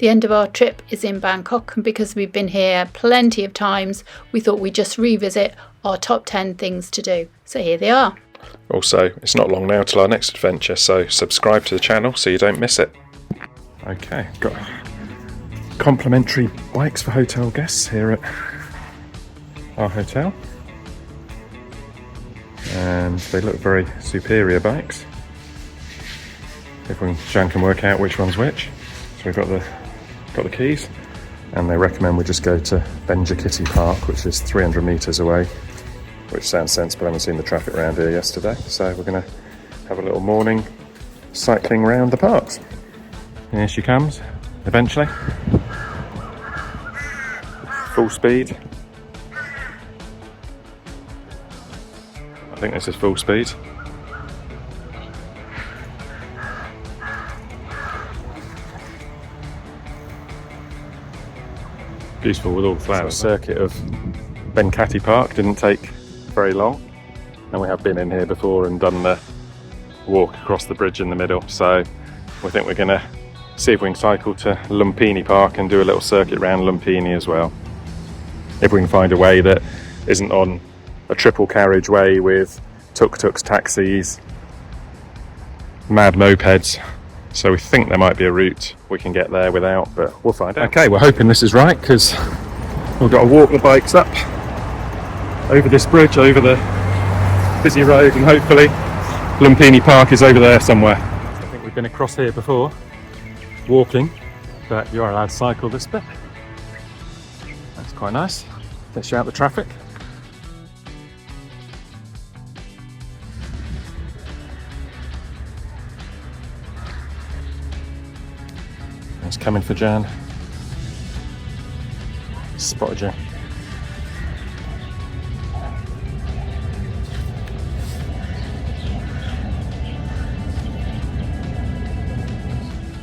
The end of our trip is in Bangkok, and because we've been here plenty of times, we thought we'd just revisit our top 10 things to do. So here they are. Also, it's not long now till our next adventure, so subscribe to the channel so you don't miss it. Okay, got complimentary bikes for hotel guests here at our hotel. And they look very superior bikes. Jan can work out which one's which. So we've got the keys, and they recommend we just go to Bangkok Park, which is 300 metres away, which sounds sensible. I haven't seen the traffic around here yesterday, so we're going to have a little morning cycling round the parks. Here she comes, eventually. Full speed. I think this is full speed. Beautiful with all the flowers. The circuit of Bangkok Park didn't take very long, and we have been in here before and done the walk across the bridge in the middle, so we think we're going to see if we can cycle to Lumpini Park and do a little circuit around Lumpini as well. If we can find a way that isn't on a triple carriageway with tuk-tuks, taxis, mad mopeds. So we think there might be a route we can get there without, but we'll find out. Okay, we're hoping this is right, because we've got to walk the bikes up over this bridge, over the busy road, and hopefully Lumpini Park is over there somewhere. I think we've been across here before, walking, but you are allowed to cycle this bit. That's quite nice. Gets you out the traffic. It's coming for Jan. Spotted you.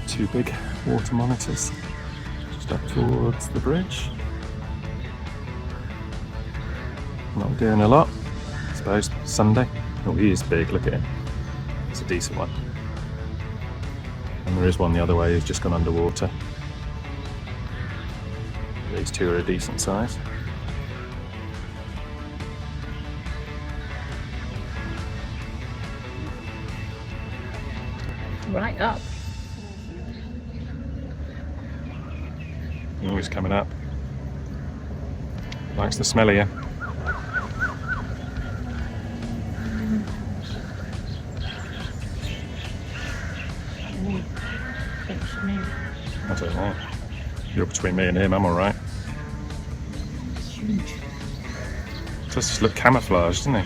Two big water monitors just up towards the bridge. Not doing a lot, I suppose. Sunday. Oh, he is big, look at him. It's a decent one. And there is one the other way who's just gone underwater. These two are a decent size. Right up. Oh, he's coming up. Likes the smell of you. I don't know. You're between me and him, I'm alright. Huge. Does just look camouflaged, doesn't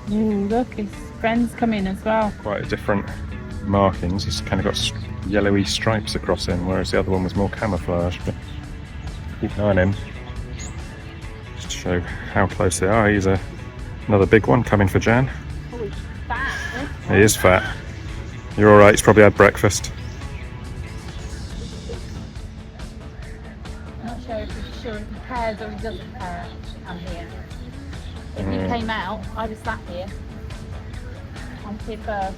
he? Ooh, look, his friends come in as well. Quite different markings. He's kind of got yellowy stripes across him, whereas the other one was more camouflaged. But keep an eye on him, just to show how close they are. He's another big one coming for Jan. Oh, he's fat. He is fat. You're alright, he's probably had breakfast. I'm not sure if he cares or he doesn't care. I'm here. If he came out, I was sat here. I'm here first.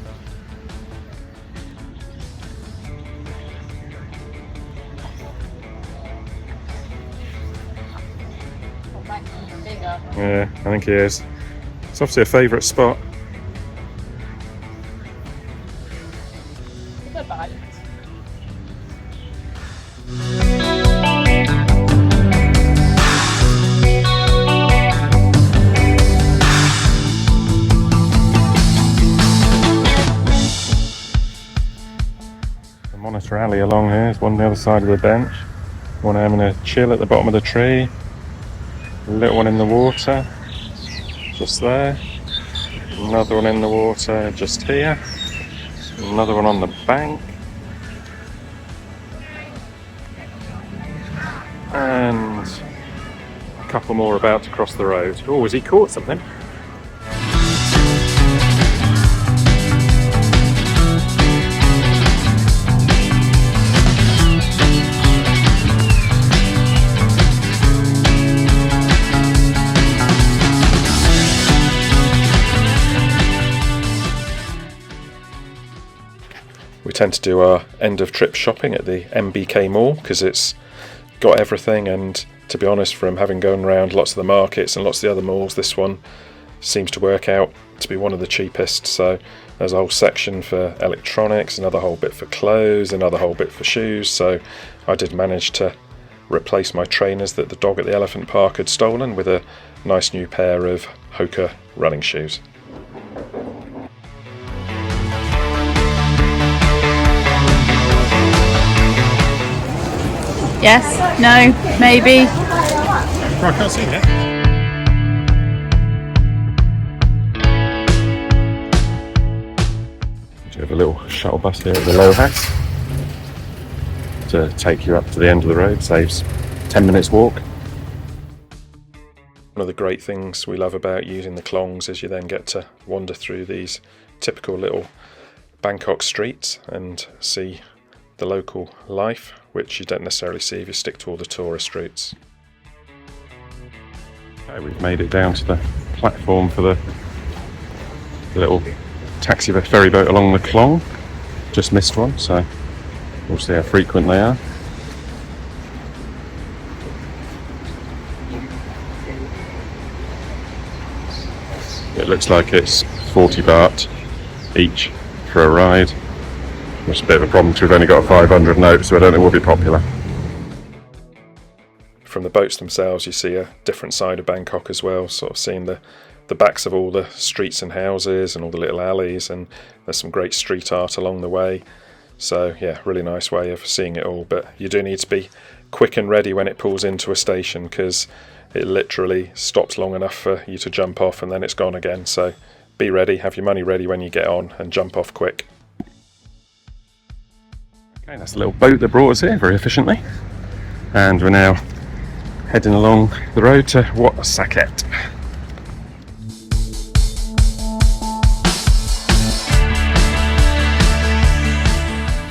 Oh, that one's bigger. Yeah, I think he is. It's obviously a favourite spot. Good bite. Monitor alley along here. There's one on the other side of the bench. One having a chill at the bottom of the tree. A little one in the water, just there. Another one in the water, just here. Another one on the bank. And a couple more about to cross the road. Oh, has he caught something? We tend to do our end of trip shopping at the MBK Mall because it's got everything, and to be honest, from having gone around lots of the markets and lots of the other malls, this one seems to work out to be one of the cheapest. So there's a whole section for electronics, another whole bit for clothes, another whole bit for shoes. So I did manage to replace my trainers that the dog at the elephant park had stolen with a nice new pair of Hoka running shoes. Yes, no, maybe. Oh, I can't see that. Do you have a little shuttle bus here at the Low Hat to take you up to the end of the road? Saves 10 minutes walk. One of the great things we love about using the Klongs is you then get to wander through these typical little Bangkok streets and see the local life, which you don't necessarily see if you stick to all the tourist routes. Okay, we've made it down to the platform for the little taxi ferry boat along the Klong. Just missed one, so we'll see how frequent they are. It looks like it's 40 baht each for a ride, which is a bit of a problem because we've only got a 500 note, so I don't think it will be popular. From the boats themselves you see a different side of Bangkok as well, sort of seeing the backs of all the streets and houses and all the little alleys, and there's some great street art along the way. So yeah, really nice way of seeing it all, but you do need to be quick and ready when it pulls into a station because it literally stops long enough for you to jump off and then it's gone again. So be ready, have your money ready when you get on and jump off quick. Okay, that's a little boat that brought us here very efficiently, and we're now heading along the road to Wat Saket.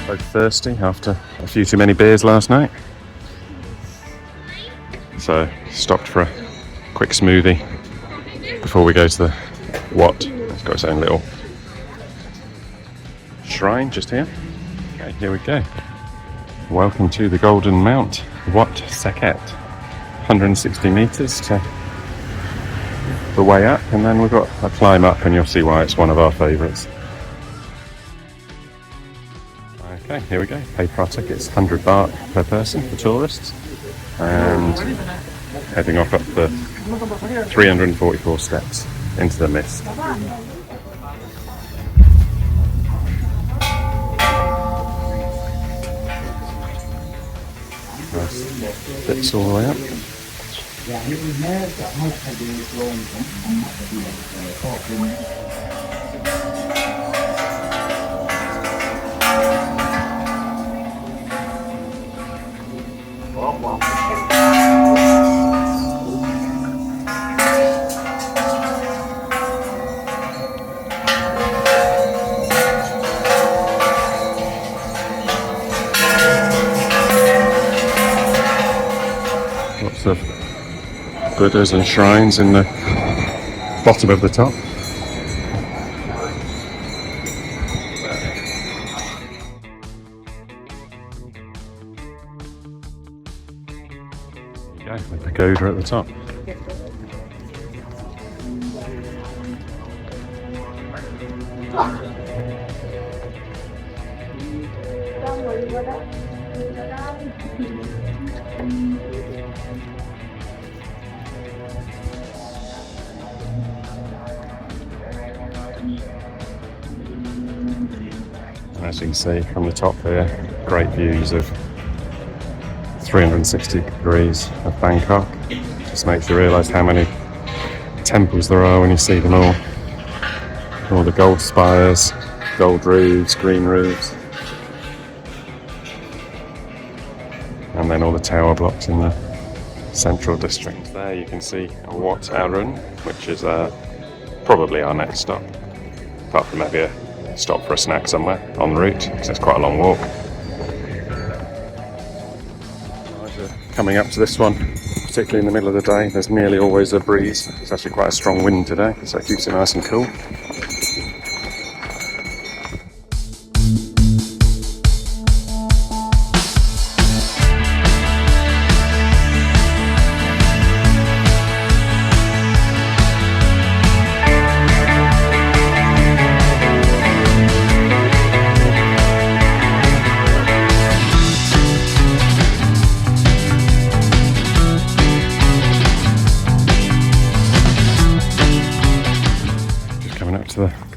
Both thirsty after a few too many beers last night, so stopped for a quick smoothie before we go to the Wat. It's got its own little shrine just here. Okay, here we go. Welcome to the Golden Mount, Wat Saket. 160 metres to the way up, and then we've got a climb up, and you'll see why it's one of our favourites. Okay, here we go. Pay for our tickets, 100 baht per person for tourists, and heading off up the 344 steps into the mist. Nice bits all the way up. Lots of Buddhas and shrines in the bottom of the top. There you go, the pagoda at the top. As you can see from the top here, great views of 360 degrees of Bangkok. Just makes you realise how many temples there are when you see them all. All the gold spires, gold roofs, green roofs, and then all the tower blocks in the central district. There you can see Wat Arun, which is probably our next stop, apart from maybe a stop for a snack somewhere on the route, because it's quite a long walk. Coming up to this one, particularly in the middle of the day, there's nearly always a breeze. It's actually quite a strong wind today, so it keeps it nice and cool.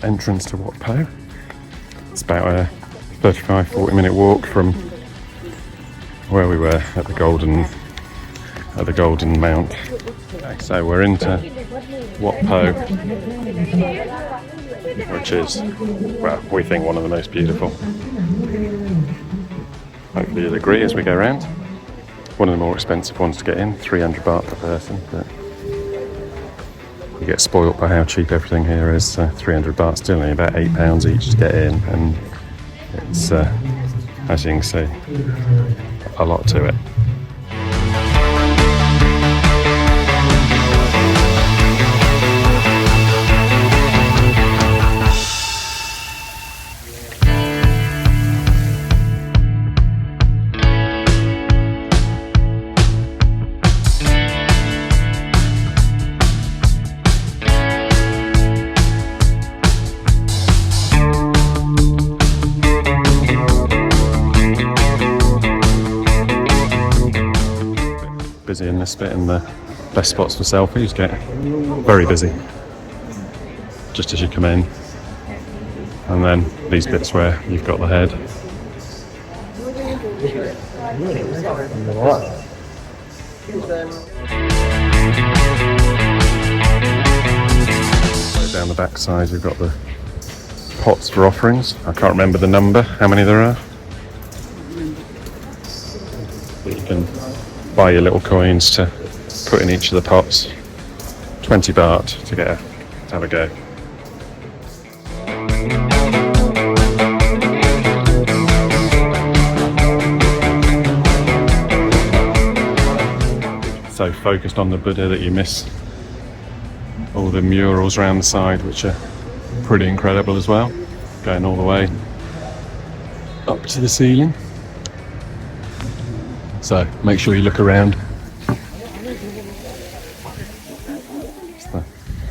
entrance to Wat Pho. It's about a 35-40 minute walk from where we were at the Golden Mount. Okay, so we're into Wat Pho, which is, well, we think one of the most beautiful. Hopefully you'll agree as we go around. One of the more expensive ones to get in, 300 baht per person, but you get spoilt by how cheap everything here is. 300 baht still only about £8 each to get in, and it's, as you can see, a lot to it. Busy in this bit, and the best spots for selfies get very busy just as you come in, and then these bits where you've got the head. So down the back side we've got the pots for offerings. I can't remember the number, how many there are. But you can buy your little coins to put in each of the pots. 20 baht to have a go. So focused on the Buddha that you miss all the murals around the side, which are pretty incredible as well, going all the way up to the ceiling. So make sure you look around. It's the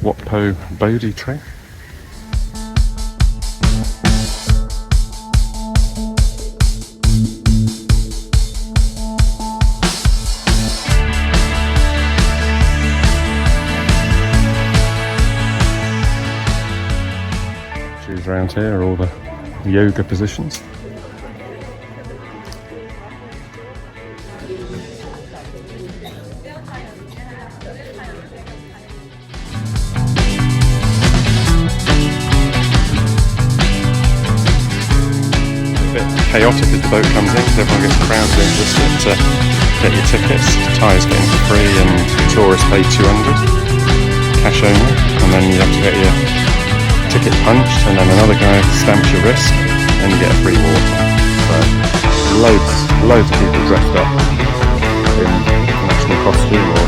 Wat Pho Bodhi tree. Choose around here are all the yoga positions. Chaotic as the boat comes in, because everyone gets crowded into this bit to get your tickets. Thai's getting for free and tourists pay 200, cash only, and then you have to get your ticket punched, and then another guy stamps your wrist, and you get a free water. So loads of people dressed up in national costume or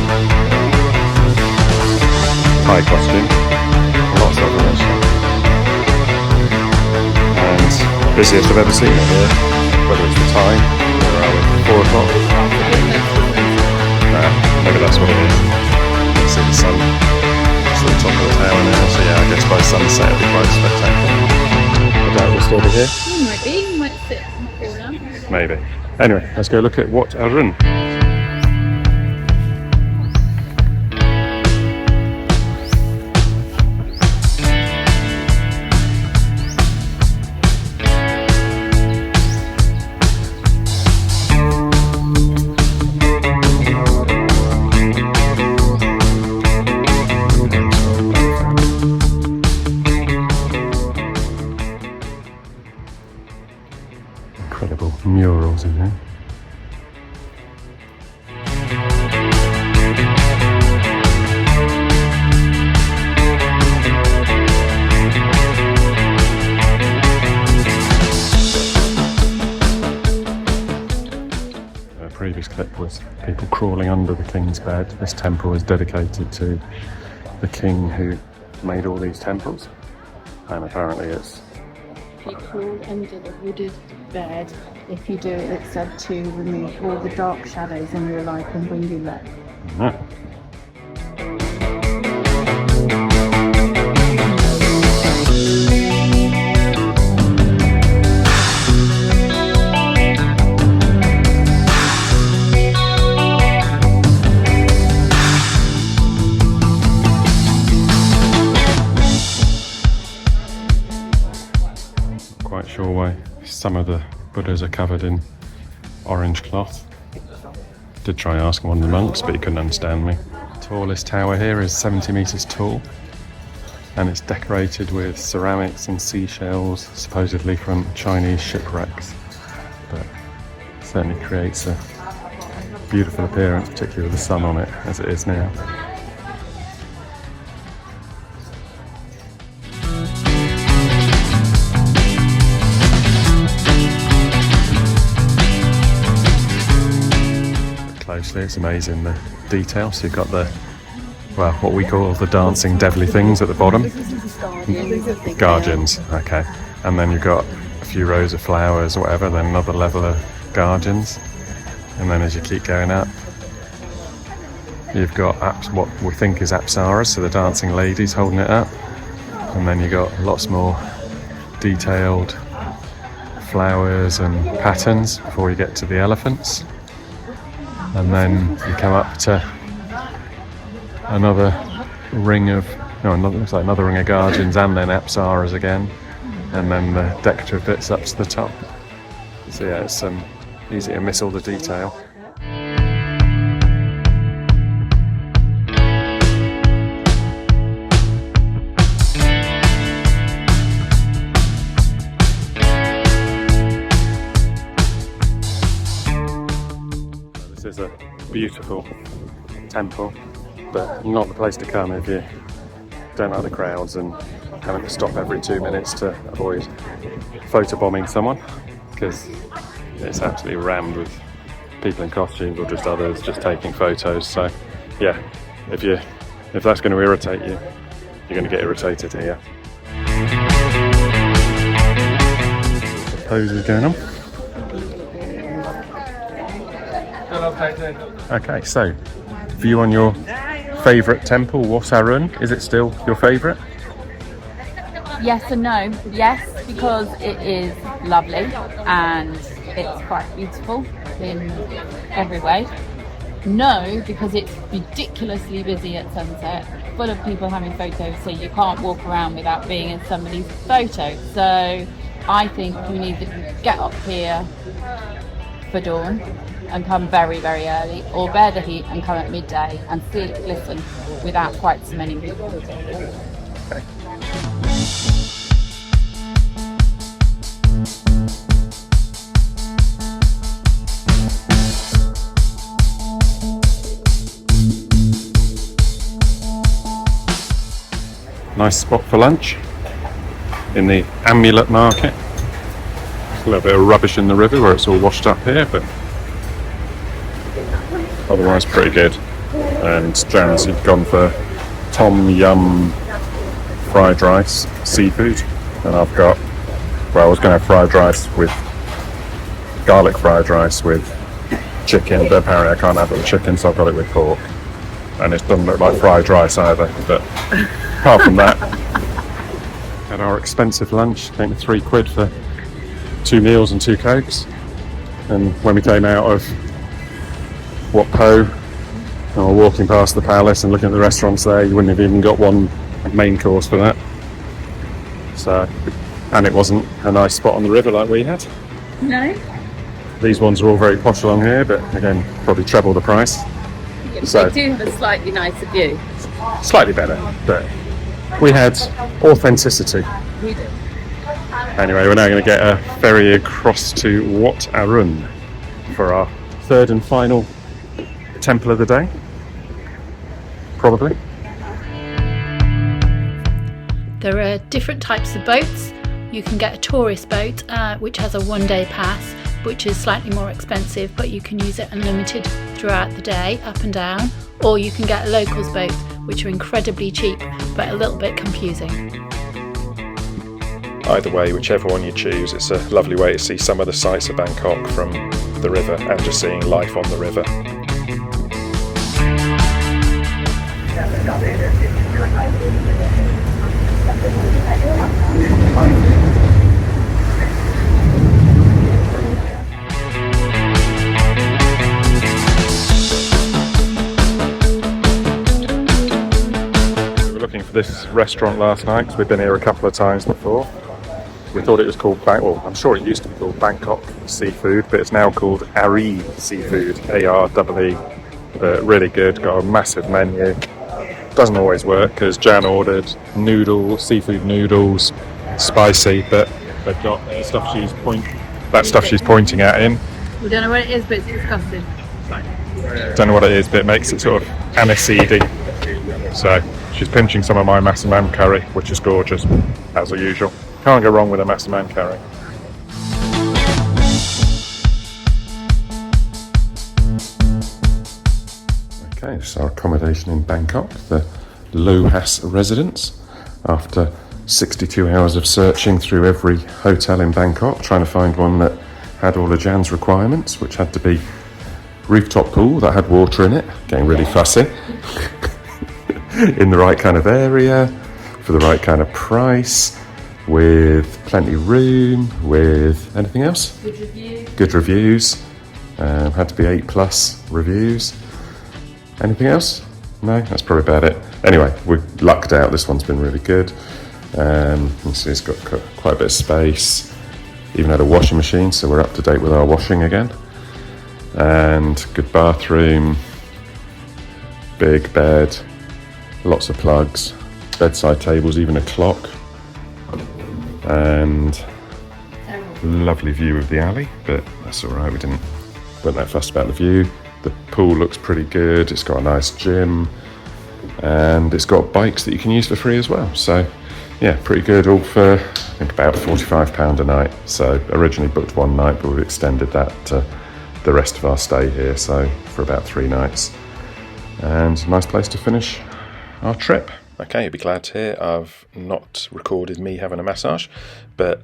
Thai costume, lots of them actually. And busiest I've ever seen it here, whether it's the time, where are we, 4 o'clock? Maybe that's what it is. You can see the sun, it's at the top of the tower now, so yeah, I guess by sunset it'll be quite spectacular. I doubt we'll still be here. You might be, you might sit in the corner. Maybe. Anyway, let's go look at Wat Arun. Incredible murals in there. The previous clip was people crawling under the king's bed. This temple is dedicated to the king who made all these temples, and apparently it's You crawl under the wooded bed. If you do it, it's said to remove all the dark shadows in your life and bring you luck. Some of the Buddhas are covered in orange cloth. Did try asking one of the monks, but he couldn't understand me. Tallest tower here is 70 meters tall, and it's decorated with ceramics and seashells, supposedly from Chinese shipwrecks. But it certainly creates a beautiful appearance, particularly with the sun on it, as it is now. Closely, it's amazing the detail. So you've got the, well, what we call the dancing devilly things at the bottom. Guardians, okay. And then you've got a few rows of flowers or whatever, then another level of guardians. And then as you keep going up, you've got what we think is apsaras, so the dancing ladies holding it up. And then you've got lots more detailed flowers and patterns before you get to the elephants. And then you come up to another ring of, looks like another ring of guardians, and then apsaras again, and then the decorative bits up to the top. So yeah, it's easy to miss all the detail. This is a beautiful temple, but not the place to come if you don't like the crowds and having to stop every 2 minutes to avoid photobombing someone, because it's absolutely rammed with people in costumes or just others just taking photos. So yeah, if that's going to irritate you, you're going to get irritated here. The poses going on. Okay, so view on your favourite temple, Wat Arun. Is it still your favourite? Yes and no. Yes, because it is lovely and it's quite beautiful in every way. No, because it's ridiculously busy at sunset, full of people having photos, so you can't walk around without being in somebody's photo. So I think you need to get up here for dawn and come very, very early, or bear the heat and come at midday and see it glisten without quite so many people. Okay. Nice spot for lunch in the amulet market. A little bit of rubbish in the river where it's all washed up here, but otherwise pretty good. And Jan's gone for tom yum fried rice, seafood, and I've got, well, I was going to have fried rice with garlic fried rice with chicken, but apparently I can't have it with chicken, so I've got it with pork. And it doesn't look like fried rice either, but apart from that, had our expensive lunch, came to £3 for 2 meals and 2 cokes. And when we came out of Wat Pho, and we're walking past the palace and looking at the restaurants there, you wouldn't have even got one main course for that. So, and it wasn't a nice spot on the river like we had. No. These ones are all very posh along here, but again, probably treble the price. Yeah, So, they do have a slightly nicer view. slightly better, but we had authenticity. We do. Anyway, we're now going to get a ferry across to Wat Arun for our third and final temple of the day, probably. There are different types of boats. You can get a tourist boat, which has a one-day pass, which is slightly more expensive, but you can use it unlimited throughout the day, up and down. Or you can get a locals boat, which are incredibly cheap, but a little bit confusing. Either way, whichever one you choose, it's a lovely way to see some of the sights of Bangkok from the river and just seeing life on the river. We were looking for this restaurant last night because we've been here a couple of times before. We thought it was called well, I'm sure it used to be called Bangkok Seafood, but it's now called Aree Seafood, A-R-E-E. Really good, got a massive menu. Doesn't always work because Jan ordered seafood noodles, spicy, but they've got the stuff she's pointing at in. We don't know what it is, but it's disgusting. Don't know what it is, but it makes it sort of aniseedy. So she's pinching some of my massaman curry, which is gorgeous, as usual. Can't go wrong with a massaman curry. Okay, this is our accommodation in Bangkok, the Lohas residence. After 62 hours of searching through every hotel in Bangkok, trying to find one that had all of Jan's requirements, which had to be rooftop pool that had water in it, getting really fussy, in the right kind of area, for the right kind of price, with plenty of room, with anything else? Good reviews. Had to be 8+ reviews. Anything else? No, that's probably about it. Anyway, we lucked out. This one's been really good. You see it's got quite a bit of space. Even had a washing machine, so we're up to date with our washing again. And good bathroom, big bed, lots of plugs, bedside tables, even a clock, and lovely view of the alley, but that's all right, weren't that fussed about the view. The pool looks pretty good, it's got a nice gym, and it's got bikes that you can use for free as well. So yeah, pretty good, all for I think about £45 a night. So originally booked one night, but we've extended that to the rest of our stay here, so for about 3 nights. And nice place to finish our trip. Okay, you'll be glad to hear I've not recorded me having a massage, but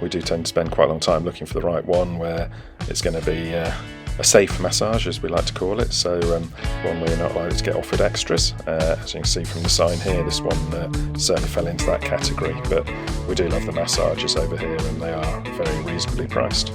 we do tend to spend quite a long time looking for the right one where it's going to be a safe massage, as we like to call it, so one where you're not likely to get offered extras. As you can see from the sign here, this one certainly fell into that category, but we do love the massages over here and they are very reasonably priced.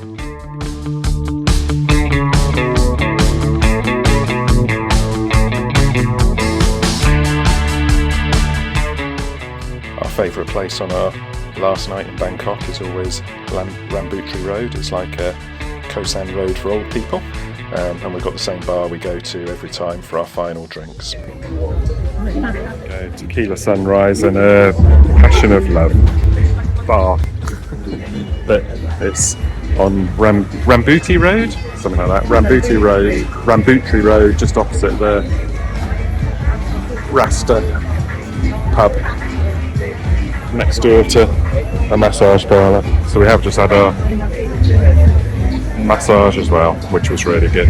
Our favourite place on our last night in Bangkok is always Rambutri Road. It's like a Koh San Road for old people, and we've got the same bar we go to every time for our final drinks. Okay, tequila sunrise and a passion of love bar. But it's on Rambutri Road, something like that. Rambutri Road, just opposite the Rasta pub, next door to a massage parlour. So we have just had our massage as well, which was really good.